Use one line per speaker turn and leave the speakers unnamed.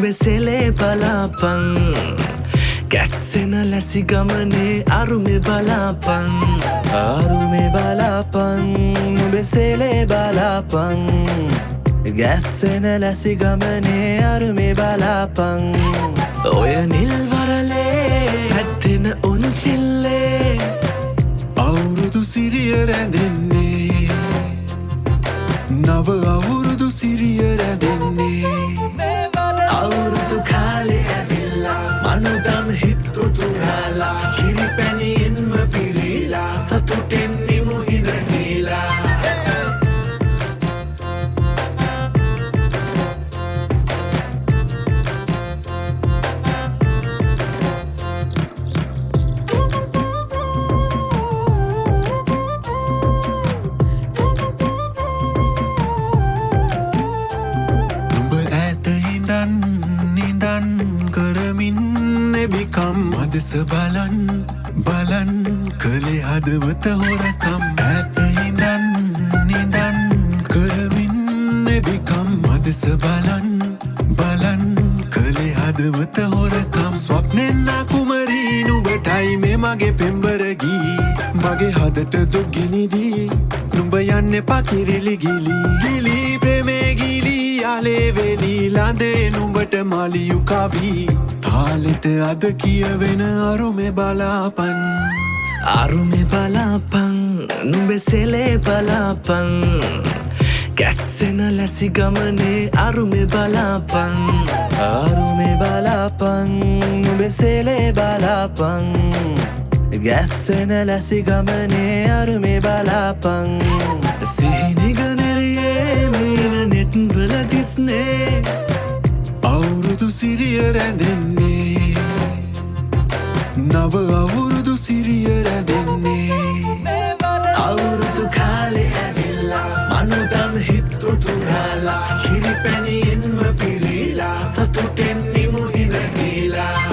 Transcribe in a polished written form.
නුඹෙසෙලේ බලාපන් ගැස්සෙන ලැසි ගමනේ අරුමේ බලාපන්
අරුමේ බලාපන් නුඹෙසෙලේ බලාපන් ගැස්සෙන ලැසි ගමනේ අරුමේ බලාපන්
ඔය නිල් වරලේ පැත්තෙන උන්සිල්ලේ
අවුරුදු සිරිය රැඳෙන්නේ නව අවුරුදු සිරිය රැඳෙන්නේ
අවුරුදු කාලේ ඇවිල්ලා මනුදම් හිත් උතුරලා කිරිපැණියෙන්ම පිරීලා සතුටෙන් නිමු හිඳහිලා
මදස බලන් බලන් කළේ හදවත හොරකම් ඈත ඉඳන් නිදන් කරමින් එබිකම් මදස බලන් බලන් කළේ හදවත හොරකම් ස්වප්නෙන් කුමරී නුඹටයි මේ මගේ පෙම්බර ගී මගේ හදට දුක් ගිනිදී නුඹ යන්න එපා කිරිලි ගිලි ගිලි ප්‍රේමේ ගිලි යාලේ වෙලි ළඳේ නුඹට මාලියු කවි තාලෙට අද කියවෙන අරුමේ බලාපන්
අරුමේ බලාපන් නුඹෙසෙලේ බලාපන් ගැස්සෙන ලැසි ගමනේ අරුමේ බලාපන්
අරුමේ බලාපන් නුඹෙසෙලේ බලාපන් ගැස්සෙන ලැසි ගමනේ අරුමේ බලාපන්
සිහිනිගනෙරියේ මීන නෙත්වල දිස්නේ
අවුරුදු සිරිය රැඳෙන්නේ නව අවුරුදු සිරිය රැඳෙන්නේ
අවුරුදු කාලේ ඇවිල්ලා මනුදම් හිත් උතුරලා කිරිපැණියෙන්ම පිරීලා සතුටෙන් නිමු හිඳහිලා